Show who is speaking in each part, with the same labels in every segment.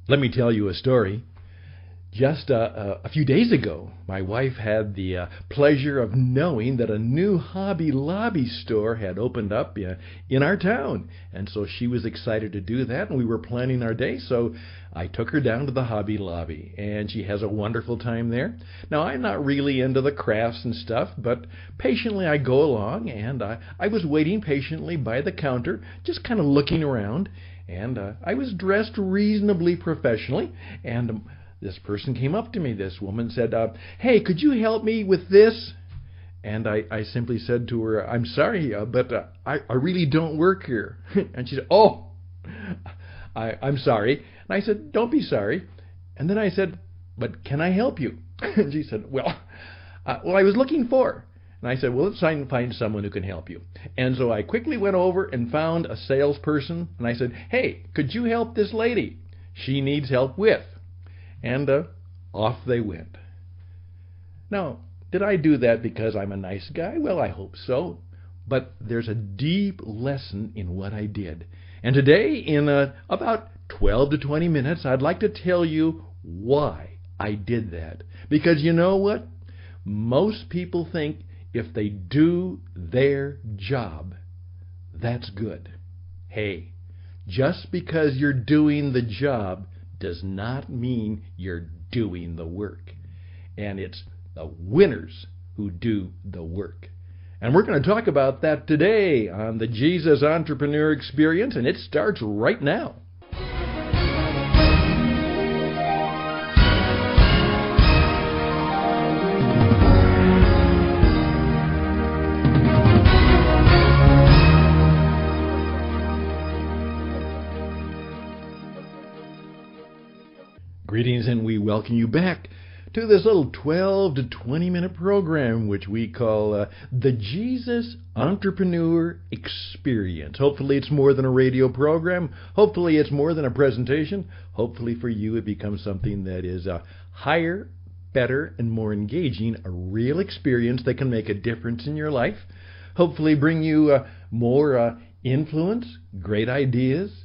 Speaker 1: Let me tell you a story. Just a few days ago, my wife had the pleasure of knowing that a new Hobby Lobby store had opened up in our town. And so she was excited to do that, and we were planning our day, so I took her down to the Hobby Lobby, and she has a wonderful time there. Now, I'm not really into the crafts and stuff, but patiently I go along, and I was waiting patiently by the counter, just kind of looking around, and I was dressed reasonably professionally, and this person came up to me. This woman said, "Hey, could you help me with this?" And I simply said to her, "I'm sorry, but I really don't work here." And she said, "Oh, I'm sorry." And I said, "Don't be sorry." And then I said, "But can I help you?" And she said, well, I was looking for." And I said, "Well, let's try and find someone who can help you." And so I quickly went over and found a salesperson. And I said, "Hey, could you help this lady? She needs help with." And off they went. Now, did I do that because I'm a nice guy? Well, I hope so. But there's a deep lesson in what I did. And today, in about 12 to 20 minutes, I'd like to tell you why I did that. Because you know what? Most people think if they do their job, that's good. Hey, just because you're doing the job does not mean you're doing the work. And it's the winners who do the work. And we're going to talk about that today on the Jesus Entrepreneur Experience, and it starts right now. Greetings, and we welcome you back to this little 12 to 20 minute program which we call the Jesus Entrepreneur Experience. Hopefully it's more than a radio program. Hopefully it's more than a presentation. Hopefully for you it becomes something that is higher, better, and more engaging, a real experience that can make a difference in your life. Hopefully bring you more influence, great ideas,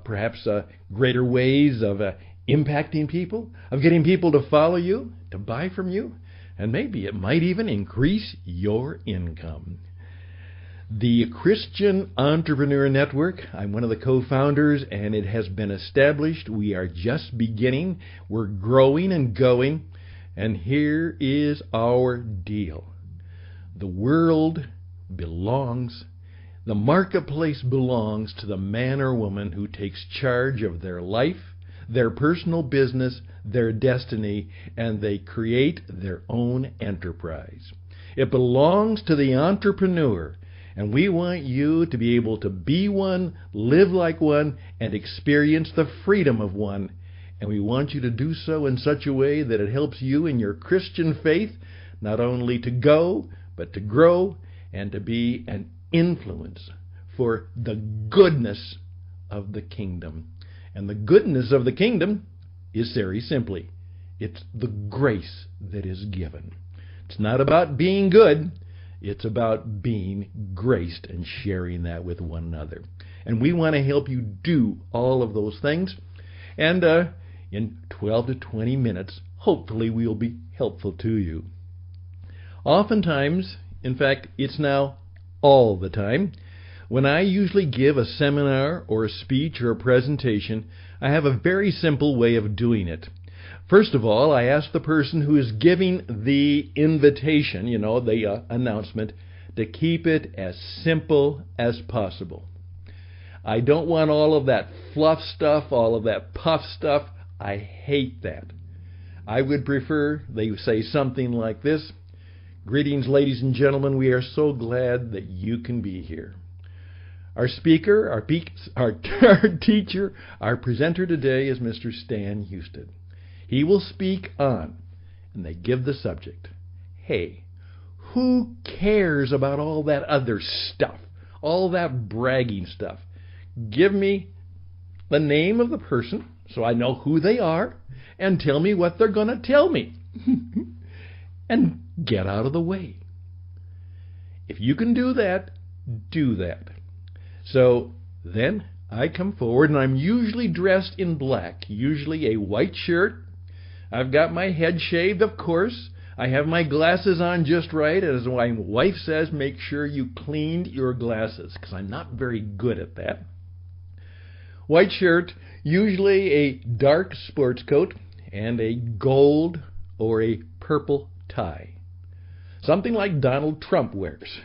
Speaker 1: perhaps greater ways of impacting people, of getting people to follow you, to buy from you, and maybe it might even increase your income. The Christian Entrepreneur Network, I'm one of the co-founders, and it has been established. We are just beginning. We're growing and going, and here is our deal. The world belongs, the marketplace belongs to the man or woman who takes charge of their life, their personal business, their destiny, and they create their own enterprise. It belongs to the entrepreneur, and we want you to be able to be one, live like one, and experience the freedom of one. And we want you to do so in such a way that it helps you in your Christian faith, not only to go, but to grow and to be an influence for the goodness of the kingdom. And the goodness of the kingdom is very simply, it's the grace that is given. It's not about being good, it's about being graced and sharing that with one another. And we want to help you do all of those things. And in 12 to 20 minutes, hopefully we'll be helpful to you. Oftentimes, in fact, it's now all the time, when I usually give a seminar or a speech or a presentation, I have a very simple way of doing it. First of all, I ask the person who is giving the invitation, the announcement, to keep it as simple as possible. I don't want all of that fluff stuff, all of that puff stuff. I hate that. I would prefer they say something like this: "Greetings, ladies and gentlemen. We are so glad that you can be here. Our speaker, our teacher, our presenter today is Mr. Stan Houston. He will speak on," and they give the subject. Hey, who cares about all that other stuff, all that bragging stuff? Give me the name of the person so I know who they are, and tell me what they're going to tell me. And get out of the way. If you can do that, do that. So then I come forward and I'm usually dressed in black, usually a white shirt. I've got my head shaved, of course. I have my glasses on just right. As my wife says, make sure you cleaned your glasses, because I'm not very good at that. White shirt, usually a dark sports coat, and a gold or a purple tie. Something like Donald Trump wears.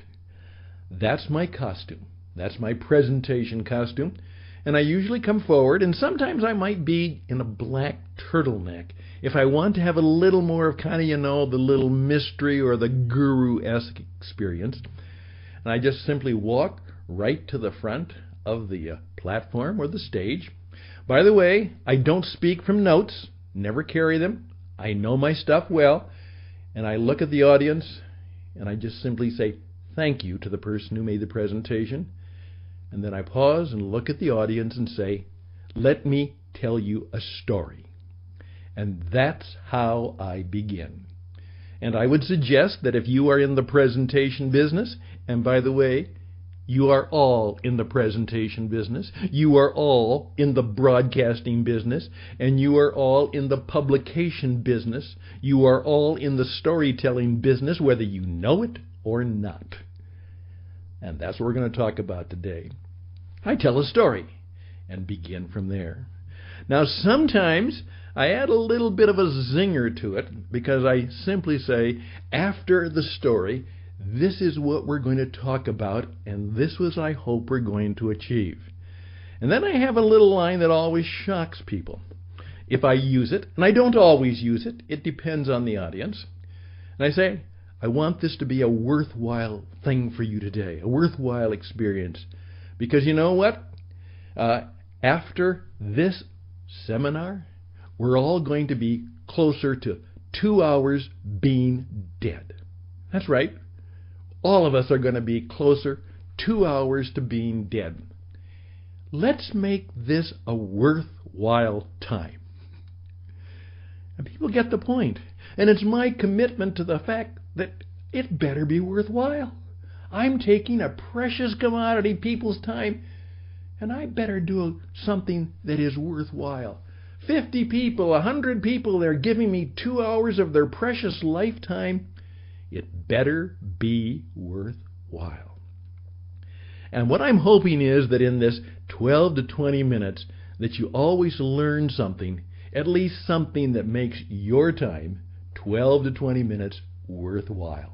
Speaker 1: That's my costume. That's my presentation costume. And I usually come forward, and sometimes I might be in a black turtleneck if I want to have a little more of kind of, the little mystery or the guru-esque experience. And I just simply walk right to the front of the platform or the stage. By the way, I don't speak from notes, never carry them. I know my stuff well. And I look at the audience, and I just simply say thank you to the person who made the presentation. And then I pause and look at the audience and say, let me tell you a story. And that's how I begin. And I would suggest that if you are in the presentation business, and by the way, you are all in the presentation business, you are all in the broadcasting business, and you are all in the publication business, you are all in the storytelling business, whether you know it or not. And that's what we're going to talk about today. I tell a story and begin from there. Now, sometimes I add a little bit of a zinger to it because I simply say, after the story, this is what we're going to talk about, and this was I hope we're going to achieve. And then I have a little line that always shocks people. If I use it, and I don't always use it, it depends on the audience. And I say, I want this to be a worthwhile thing for you today, a worthwhile experience. Because you know what? After this seminar, we're all going to be closer to 2 hours being dead. That's right. All of us are going to be closer 2 hours to being dead. Let's make this a worthwhile time. And people get the point. And it's my commitment to the fact that it better be worthwhile. I'm taking a precious commodity, people's time, and I better do something that is worthwhile. 50 people, 100 people, they're giving me 2 hours of their precious lifetime. It better be worthwhile. And what I'm hoping is that in this 12 to 20 minutes that you always learn something, at least something that makes your time, 12 to 20 minutes, worthwhile.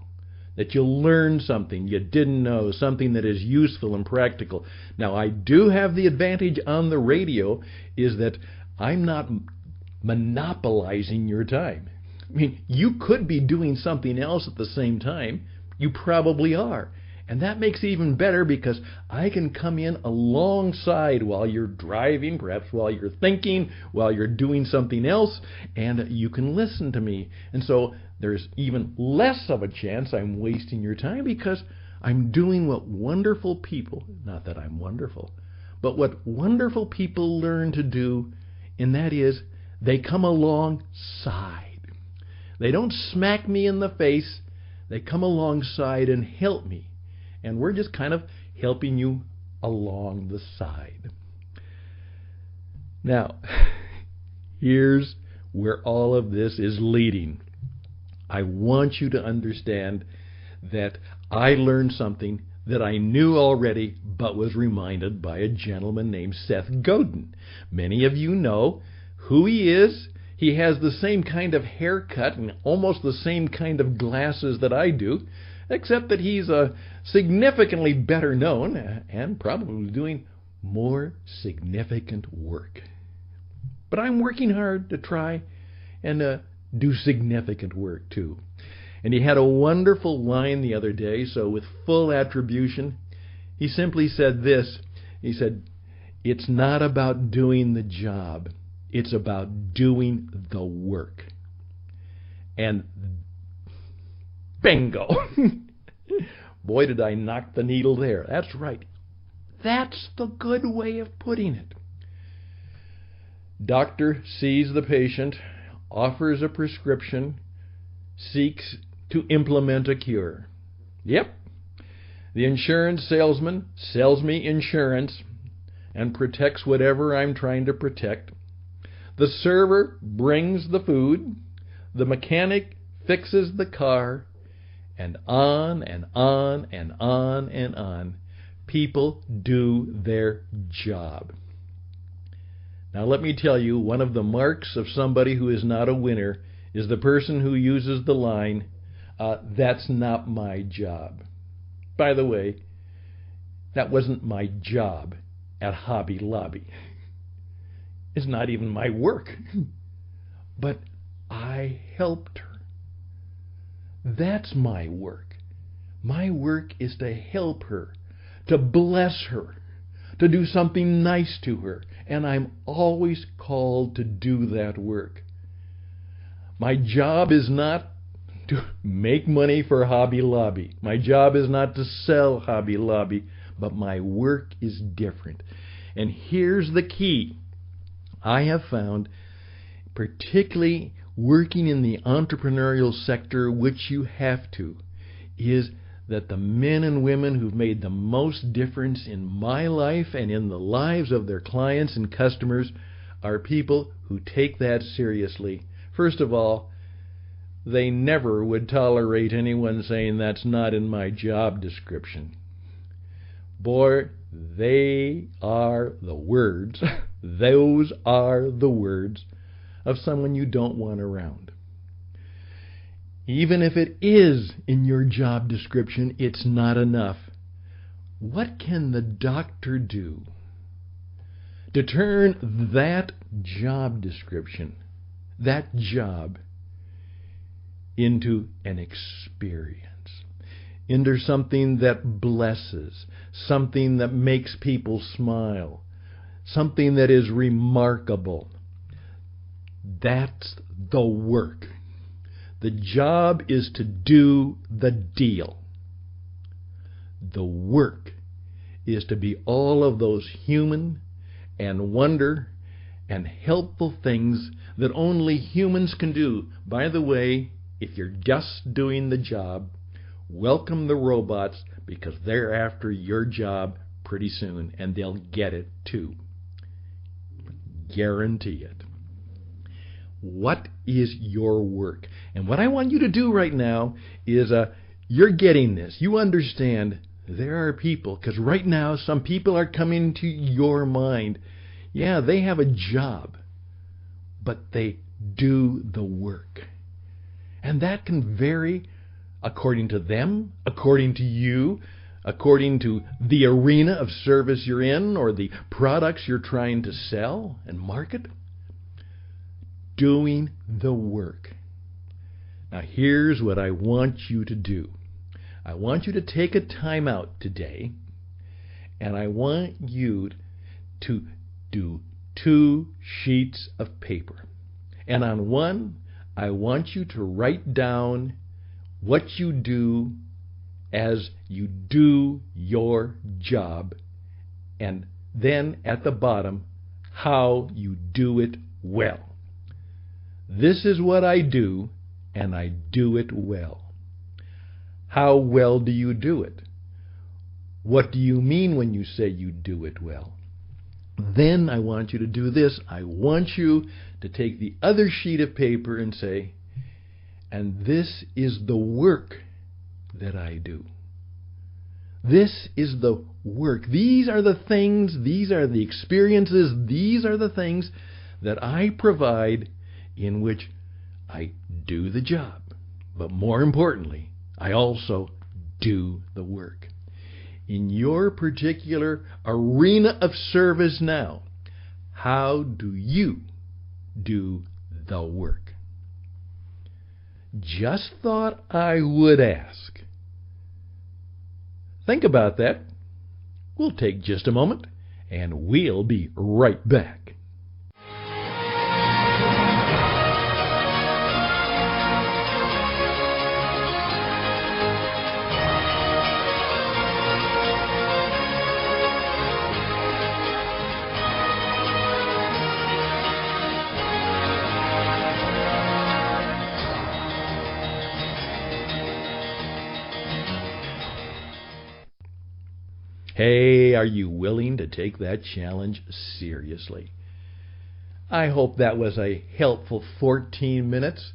Speaker 1: That you'll learn something you didn't know, something that is useful and practical. Now, I do have the advantage on the radio is that I'm not monopolizing your time. I mean, you could be doing something else at the same time. You probably are. And that makes it even better because I can come in alongside while you're driving, perhaps while you're thinking, while you're doing something else, and you can listen to me. And so there's even less of a chance I'm wasting your time because I'm doing what wonderful people, not that I'm wonderful, but what wonderful people learn to do, and that is they come alongside. They don't smack me in the face. They come alongside and help me. And we're just kind of helping you along the side. Now, here's where all of this is leading. I want you to understand that I learned something that I knew already, but was reminded by a gentleman named Seth Godin. Many of you know who he is. He has the same kind of haircut and almost the same kind of glasses that I do, except that he's significantly better known and probably doing more significant work. But I'm working hard to try and do significant work too. And he had a wonderful line the other day, so with full attribution, he simply said this. He said, it's not about doing the job. It's about doing the work. And bingo! Boy, did I knock the needle there. That's right. That's the good way of putting it. Doctor sees the patient, offers a prescription, seeks to implement a cure. Yep. The insurance salesman sells me insurance. and protects whatever I'm trying to protect. The server brings the food. The mechanic fixes the car. And on and on and on and on. People do their job. Now let me tell you, one of the marks of somebody who is not a winner is the person who uses the line, that's not my job. By the way, that wasn't my job at Hobby Lobby. It's not even my work. But I helped her. That's my work. My work is to help her, to bless her, to do something nice to her. And I'm always called to do that work. My job is not to make money for Hobby Lobby. My job is not to sell Hobby Lobby. But my work is different. And here's the key. I have found, particularly working in the entrepreneurial sector, which you have to, is that the men and women who've made the most difference in my life and in the lives of their clients and customers are people who take that seriously. First of all, they never would tolerate anyone saying that's not in my job description. Boy, they are the words, those are the words of someone you don't want around. Even if it is in your job description, it's not enough. What can the doctor do to turn that job description, that job, into an experience? Into something that blesses, something that makes people smile, something that is remarkable. That's the work. The job is to do the deal. The work is to be all of those human and wonder and helpful things that only humans can do. By the way, if you're just doing the job, welcome the robots, because they're after your job pretty soon, and they'll get it too. Guarantee it. What is your work? And what I want you to do right now is, you're getting this. You understand there are people, because right now some people are coming to your mind. Yeah, they have a job, but they do the work. And that can vary according to them, according to you, according to the arena of service you're in or the products you're trying to sell and market. Doing the work. Now here's what I want you to do. I want you to take a time out today, and I want you to do 2 sheets of paper. And on one, I want you to write down what you do as you do your job, and then at the bottom, how you do it well. This is what I do, and I do it well. How well do you do it? What do you mean when you say you do it well? Then I want you to do this. I want you to take the other sheet of paper and say, and this is the work that I do. This is the work. These are the things, these are the experiences, these are the things that I provide in which I do the job. But more importantly, I also do the work. In your particular arena of service now, how do you do the work? Just thought I would ask. Think about that. We'll take just a moment, and we'll be right back. Hey, are you willing to take that challenge seriously? I hope that was a helpful 14 minutes.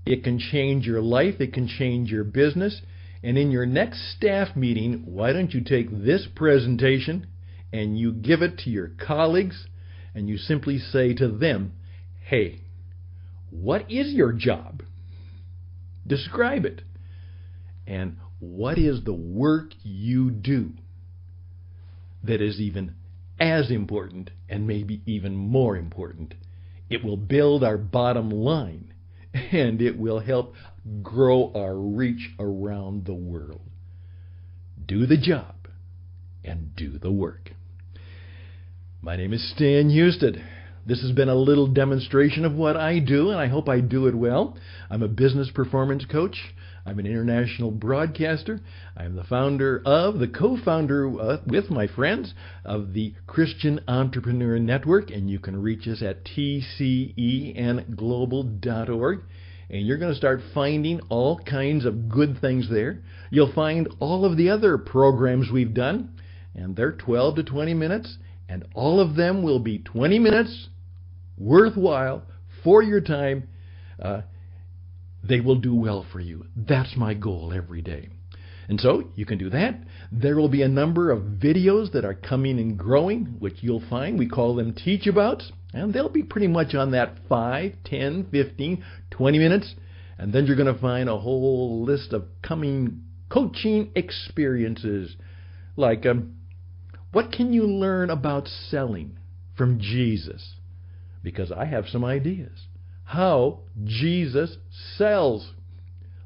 Speaker 1: It can change your life. It can change your business. And in your next staff meeting, why don't you take this presentation and you give it to your colleagues and you simply say to them, hey, what is your job? Describe it. And what is the work you do that is even as important and maybe even more important? It will build our bottom line and it will help grow our reach around the world. Do the job and do the work. My name is Stan Husted. This has been a little demonstration of what I do, and I hope I do it well. I'm a business performance coach. I'm an international broadcaster. I'm the co-founder with my friends of the Christian Entrepreneur Network, and you can reach us at tcenglobal.org. And you're going to start finding all kinds of good things there. You'll find all of the other programs we've done, and they're 12 to 20 minutes, and all of them will be 20 minutes worthwhile for your time. They will do well for you. That's my goal every day. And so you can do that. There will be a number of videos that are coming and growing, which you'll find. We call them teach-abouts. And they'll be pretty much on that 5, 10, 15, 20 minutes. And then you're going to find a whole list of coming coaching experiences. Like, what can you learn about selling from Jesus? Because I have some ideas. How Jesus sells.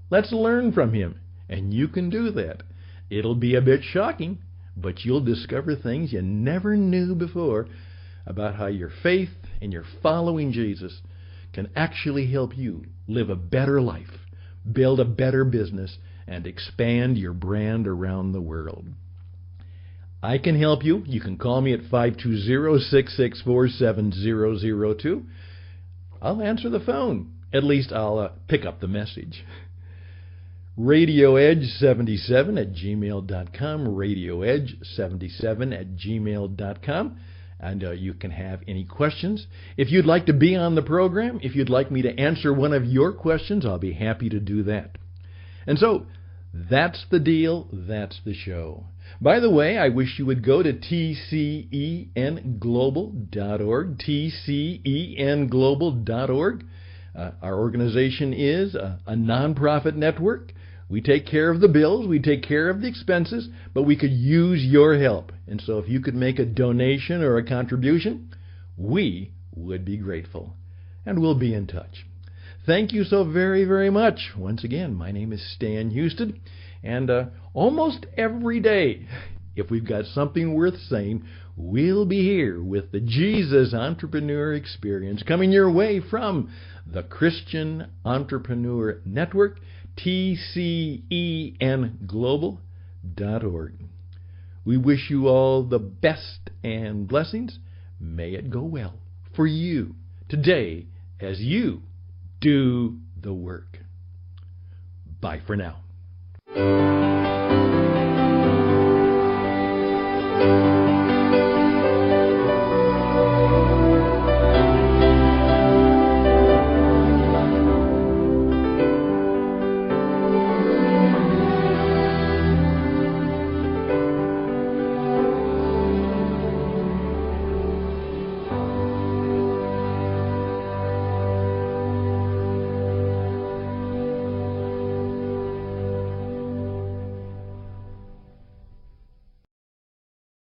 Speaker 1: Let's learn from him. And you can do that. It'll be a bit shocking, but you'll discover things you never knew before about how your faith and your following Jesus can actually help you live a better life, build a better business, and expand your brand around the world. I can help you. You can call me at 520-664-7002. I'll answer the phone. At least I'll pick up the message. RadioEdge77@gmail.com, RadioEdge77@gmail.com. And you can have any questions. If you'd like to be on the program, if you'd like me to answer one of your questions, I'll be happy to do that. And so, that's the deal. That's the show. By the way, I wish you would go to tcenglobal.org, tcenglobal.org. Our organization is a nonprofit network. We take care of the bills, we take care of the expenses, but we could use your help. And so if you could make a donation or a contribution, we would be grateful. And we'll be in touch. Thank you so very, very much. Once again, my name is Stan Husted. And almost every day, if we've got something worth saying, we'll be here with the Jesus Entrepreneur Experience coming your way from the Christian Entrepreneur Network, tcenglobal.org. We wish you all the best and blessings. May it go well for you today as you do the work. Bye for now.